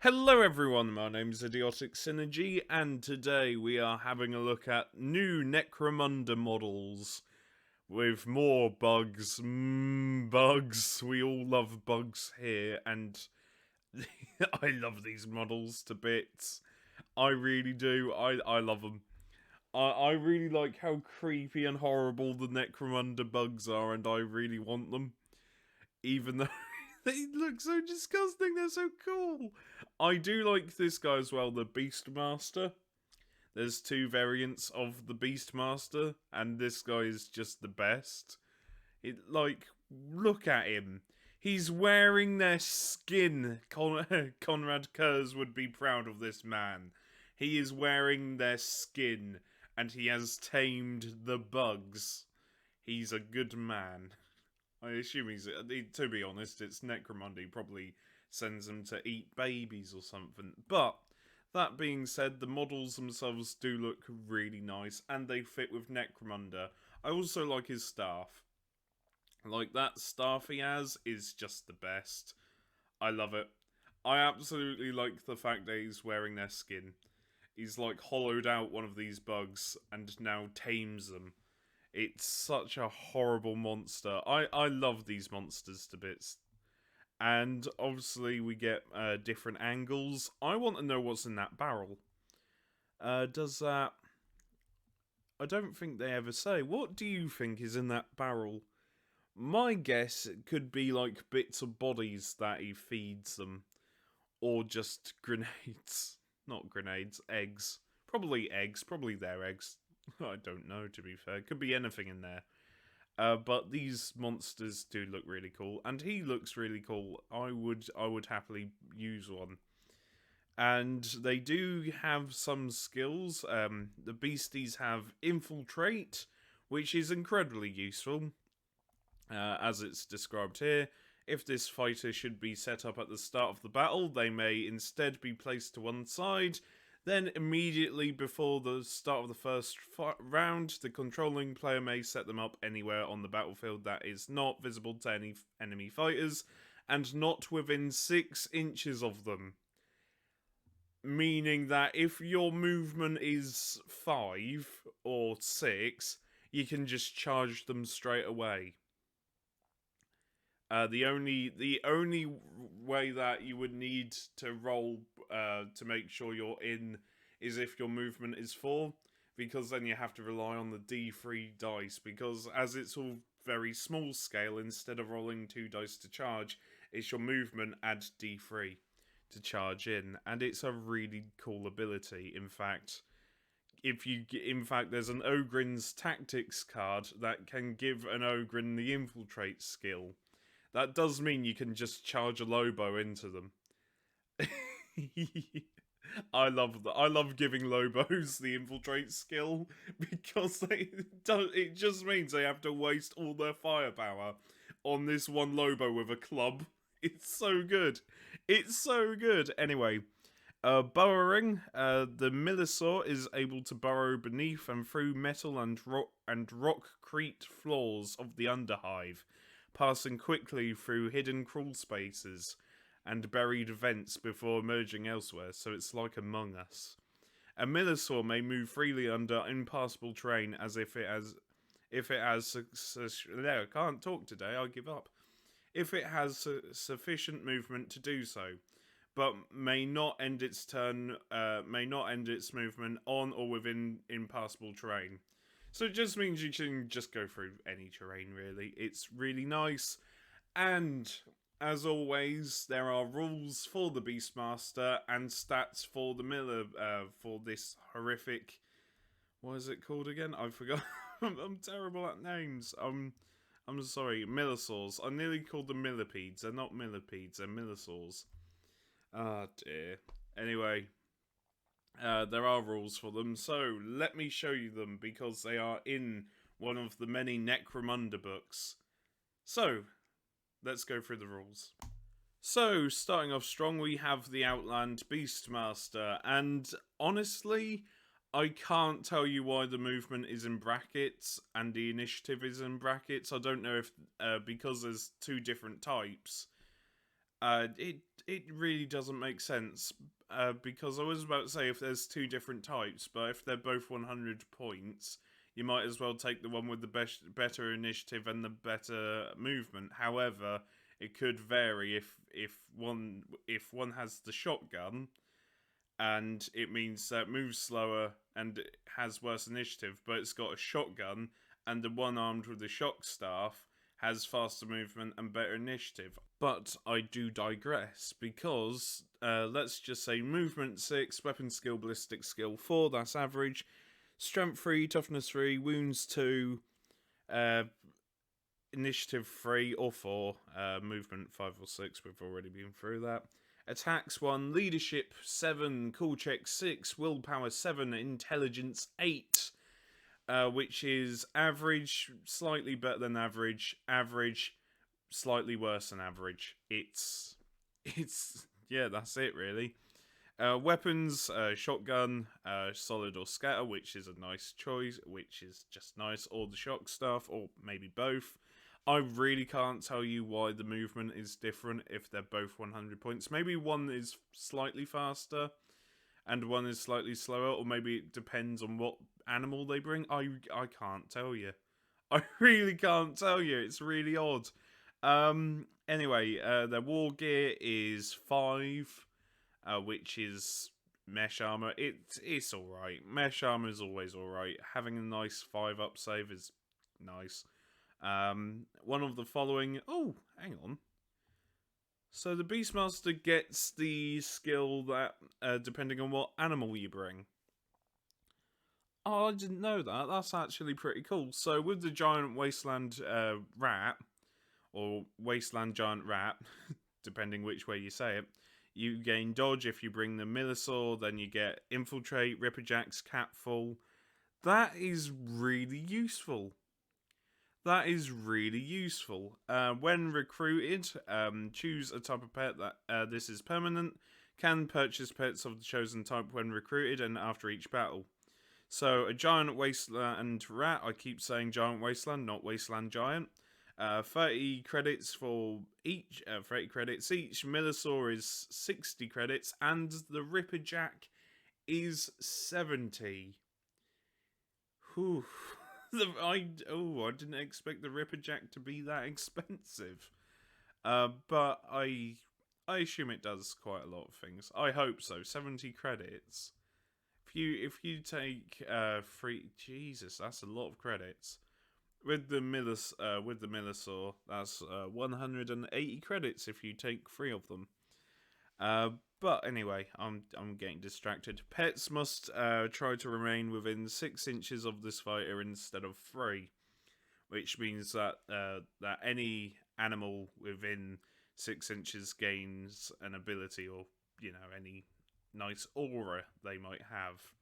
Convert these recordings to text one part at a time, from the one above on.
Hello everyone, my name's Idiotic Synergy, and today we are having a look at new Necromunda models with more bugs. Bugs. We all love bugs here, and I love these models to bits. I really do. I love them. I really like how creepy and horrible the Necromunda bugs are, and I really want them. Even though they look so disgusting, they're so cool. I do like this guy as well, the Beastmaster. There's two variants of the Beastmaster, and this guy is just the best. Look at him. He's wearing their skin. Conrad Kurz would be proud of this man. He is wearing their skin, and he has tamed the bugs. He's a good man. I assume to be honest, it's Necromunda. He probably sends them to eat babies or something. But, that being said, the models themselves do look really nice, and they fit with Necromunda. I also like his staff. Like, that staff he has is just the best. I love it. I absolutely like the fact that he's wearing their skin. He's like hollowed out one of these bugs and now tames them. It's such a horrible monster. I love these monsters to bits. And obviously we get different angles. I want to know what's in that barrel. Does that... I don't think they ever say. What do you think is in that barrel? My guess it could be like bits of bodies that he feeds them. Or just grenades. Not grenades, eggs. Probably eggs, probably their eggs. I don't know, to be fair. Could be anything in there. But these monsters do look really cool, and he looks really cool. I would happily use one. And they do have some skills. The beasties have Infiltrate, which is incredibly useful, as it's described here. If this fighter should be set up at the start of the battle, they may instead be placed to one side. Then, immediately before the start of the first round, the controlling player may set them up anywhere on the battlefield that is not visible to any enemy fighters, and not within 6 inches of them. Meaning that if your movement is 5 or 6, you can just charge them straight away. The only way that you would need to roll to make sure you're in is if your movement is 4, because then you have to rely on the D3 dice, because as it's all very small scale, instead of rolling 2 dice to charge, it's your movement add D3 to charge in, and it's a really cool ability. In fact, there's an Ogren's Tactics card that can give an Ogren the Infiltrate skill. That does mean you can just charge a Lobo into them. I love giving Lobos the Infiltrate skill, because it just means they have to waste all their firepower on this one Lobo with a club. It's so good. It's so good. Anyway, burrowing. The Millisaur is able to burrow beneath and through metal and rockcrete floors of the Underhive, passing quickly through hidden crawl spaces and buried vents before emerging elsewhere, so it's like Among Us. A Millisaur may move freely under impassable terrain as if it has... I can't talk today, I give up. If it has sufficient movement to do so, but may not end its movement on or within impassable terrain. So it just means you can just go through any terrain, really. It's really nice. And, as always, there are rules for the Beastmaster and stats for the Miller, for this horrific... What is it called again? I forgot. I'm terrible at names. I'm sorry, Millisaurs. I nearly called them Millipedes. They're not Millipedes, they're Millisaurs. Ah, dear. Anyway... there are rules for them, so let me show you them, because they are in one of the many Necromunda books. So, let's go through the rules. So, starting off strong, we have the Outland Beastmaster, and honestly, I can't tell you why the movement is in brackets and the initiative is in brackets. I don't know if, because there's 2 different types, It really doesn't make sense. Because I was about to say if there's two different types, but if they're both 100 points, you might as well take the one with the better initiative and the better movement. However, it could vary if one has the shotgun, and it means that it moves slower and it has worse initiative, but it's got a shotgun, and the one armed with the shock staff has faster movement and better initiative. But I do digress, because let's just say movement 6, weapon skill, ballistic skill 4, that's average, strength 3, toughness 3, wounds 2, initiative 3 or 4, movement 5 or 6, we've already been through that. Attacks 1, leadership 7, cool check 6, willpower 7, intelligence 8. Which is average, slightly better than average, average, slightly worse than average. It's yeah, that's it really. Weapons, shotgun, solid or scatter, which is a nice choice, which is just nice, or the shock stuff, or maybe both. I really can't tell you why the movement is different if they're both 100 points. Maybe one is slightly faster and one is slightly slower, or maybe it depends on what animal they bring. I can't tell you. I really can't tell you. It's really odd. Anyway, their war gear is 5, which is mesh armor. It's alright. Mesh armor is always alright. Having a nice 5 up save is nice. One of the following... Oh, hang on. So the Beastmaster gets the skill that, depending on what animal you bring. Oh, I didn't know that. That's actually pretty cool. So with the giant wasteland rat, or wasteland giant rat, depending which way you say it, you gain dodge if you bring the Millisaur, then you get infiltrate, ripperjacks, catfall. That is really useful. That is really useful. When recruited, choose a type of pet that this is permanent. Can purchase pets of the chosen type when recruited and after each battle. So a giant wasteland rat. I keep saying giant wasteland, not wasteland giant. 30 credits for each. 30 credits each. Millisaur is 60 credits, and the ripperjack is 70. Whew. I didn't expect the ripperjack to be that expensive. But I assume it does quite a lot of things. I hope so. 70 credits. If you take 3, Jesus, that's a lot of credits. With the Millisaur, that's 180 credits if you take 3 of them. But anyway, I'm getting distracted. Pets must try to remain within 6 inches of this fighter instead of 3, which means that that any animal within 6 inches gains an ability, or any nice aura they might have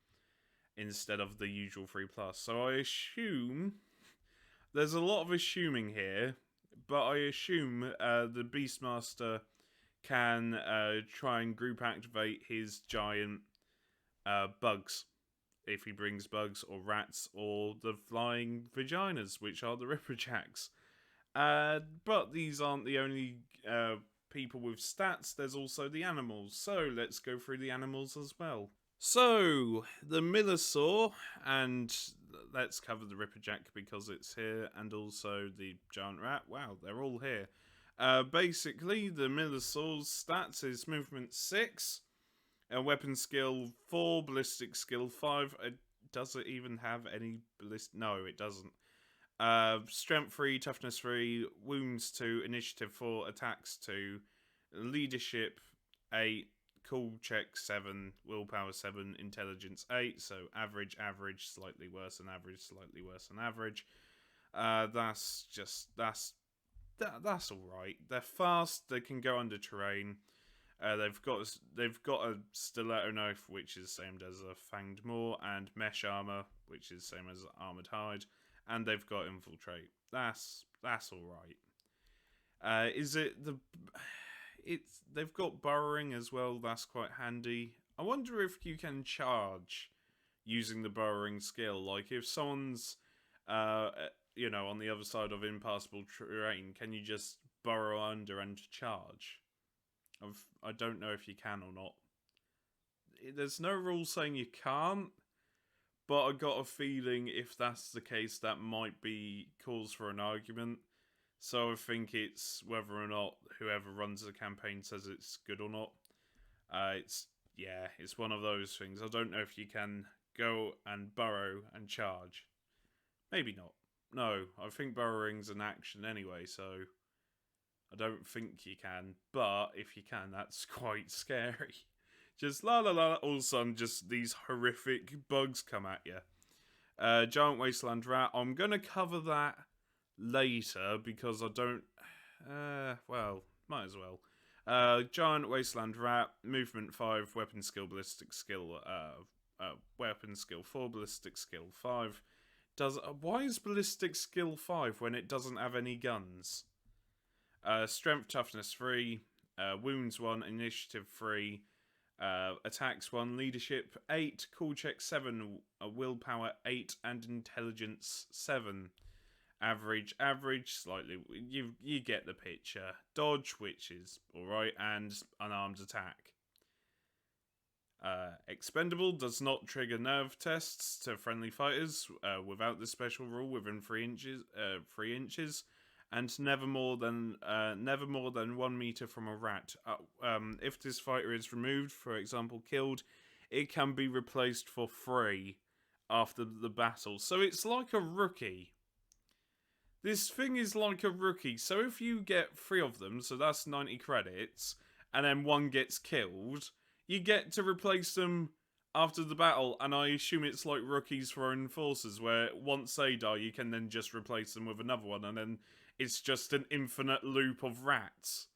instead of the usual 3+. So I assume there's a lot of assuming here, but I assume the Beastmaster can try and group activate his giant bugs, if he brings bugs or rats or the flying vaginas, which are the ripperjacks. But these aren't the only people with stats. There's also the animals, so let's go through the animals as well. So the Millisaur, and let's cover the ripperjack because it's here, and also the giant rat. Wow, they're all here. Basically, the Millisaur's stats is movement 6, weapon skill 4, ballistic skill 5. Does it even have any ballistic? No, it doesn't. Strength 3, toughness 3, wounds 2, initiative 4, attacks 2, leadership 8, cool check 7, willpower 7, intelligence 8. So average, average, slightly worse than average, slightly worse than average. That's all right. They're fast. They can go under terrain. They've got a stiletto knife, which is the same as a fanged maw, and mesh armor, which is the same as armored hide, and they've got infiltrate. That's all right. They've got burrowing as well. That's quite handy. I wonder if you can charge using the burrowing skill. Like if someone's on the other side of impassable terrain, can you just burrow under and charge? I don't know if you can or not. There's no rule saying you can't, but I got a feeling if that's the case, that might be cause for an argument. So I think it's whether or not whoever runs the campaign says it's good or not. It's one of those things. I don't know if you can go and burrow and charge. Maybe not. No, I think burrowing's an action anyway, so I don't think you can. But if you can, that's quite scary. Just la la la, all of a sudden, just these horrific bugs come at you. Giant Wasteland Rat. I'm gonna cover that later because I don't. Well, might as well. Giant Wasteland Rat, movement 5, weapon skill, ballistic skill, weapon skill 4, ballistic skill 5. Why is ballistic skill 5 when it doesn't have any guns? Strength, toughness 3, wounds 1, initiative 3, attacks 1, leadership 8, cool check 7, willpower 8, and intelligence 7. Average, slightly. You get the picture. Dodge, which is alright, and unarmed attack. Expendable does not trigger nerve tests to friendly fighters without the special rule within 3 inches, and never more than 1 meter from a rat. If this fighter is removed, for example, killed, it can be replaced for free after the battle. So it's like a rookie. This thing is like a rookie, so if you get 3 of them, so that's 90 credits, and then 1 gets killed, you get to replace them after the battle, and I assume it's like rookies for enforcers, where once they die, you can then just replace them with another one, and then it's just an infinite loop of rats.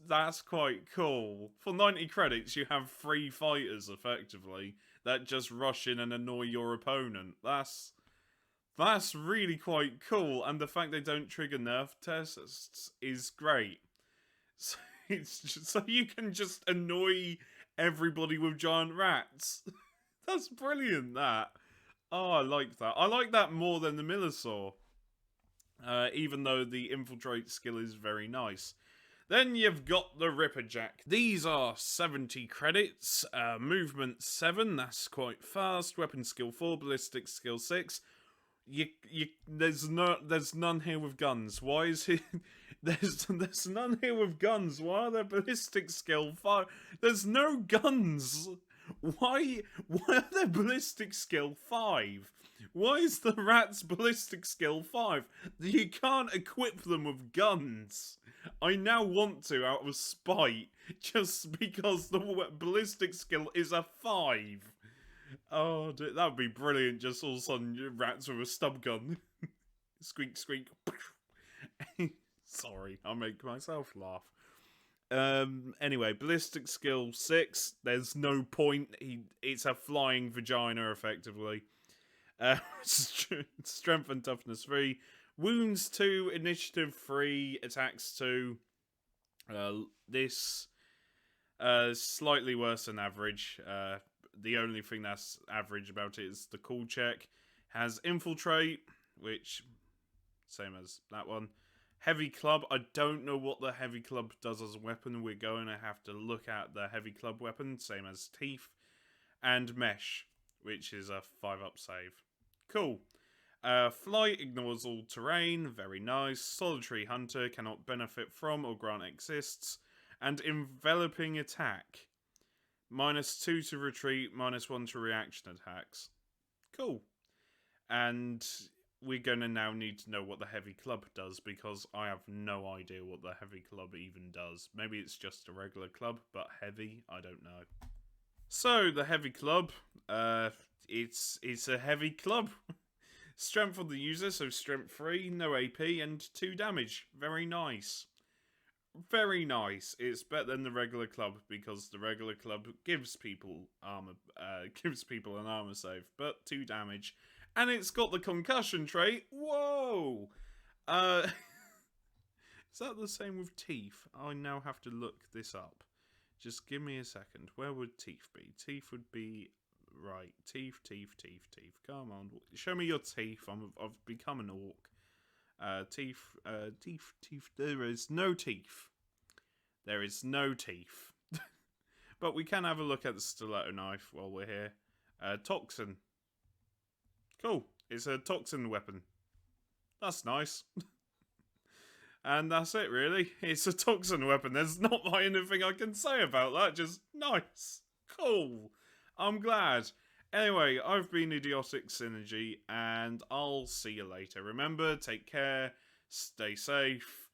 That's quite cool. For 90 credits, you have 3 fighters, effectively, that just rush in and annoy your opponent. That's really quite cool, and the fact they don't trigger nerf tests is great. So, so you can just annoy everybody with giant rats. That's brilliant, that. Oh, I like that. I like that more than the Millisaur. Even though the infiltrate skill is very nice. Then you've got the Ripperjack. These are 70 credits, movement 7, that's quite fast, weapon skill 4, ballistic skill 6. There's none here with guns. Why is he? There's none here with guns. Why are there ballistic skill 5? There's no guns. Why are there ballistic skill 5? Why is the rat's ballistic skill 5? You can't equip them with guns. I now want to out of spite, just because the ballistic skill is a 5. Oh, that would be brilliant, just all of a sudden rats with a stub gun. Squeak, squeak. Sorry, I'll make myself laugh. Anyway, ballistic skill 6, there's no point. It's a flying vagina, effectively. Strength and toughness 3. Wounds 2, initiative 3, attacks 2. This slightly worse than average. The only thing that's average about it is the cool check. Has infiltrate, which same as that one. Heavy club. I don't know what the heavy club does as a weapon. We're going to have to look at the heavy club weapon, same as teeth. And mesh, which is a 5-up save. Cool. Flight ignores all terrain, very nice. Solitary hunter, cannot benefit from or grant exists. And enveloping attack. -2 to retreat, -1 to reaction attacks. Cool. And we're going to now need to know what the heavy club does, because I have no idea what the heavy club even does. Maybe it's just a regular club, but heavy, I don't know. So, the heavy club, it's a heavy club. Strength of the user, so strength 3, no AP, and 2 damage. Very nice. Very nice. It's better than the regular club, because the regular club gives people armor, an armor save, but 2 damage. And it's got the concussion trait. Whoa! Is that the same with teeth? I now have to look this up. Just give me a second. Where would teeth be? Teeth would be... Right. Teeth. Come on. Show me your teeth. I've become an orc. Teeth. There is no teeth. There is no teeth. But we can have a look at the stiletto knife while we're here. Toxin. Cool. It's a toxin weapon. That's nice. And that's it, really. It's a toxin weapon. There's not anything I can say about that. Just nice. Cool. I'm glad. Anyway, I've been Idiotic Synergy, and I'll see you later. Remember, take care, stay safe,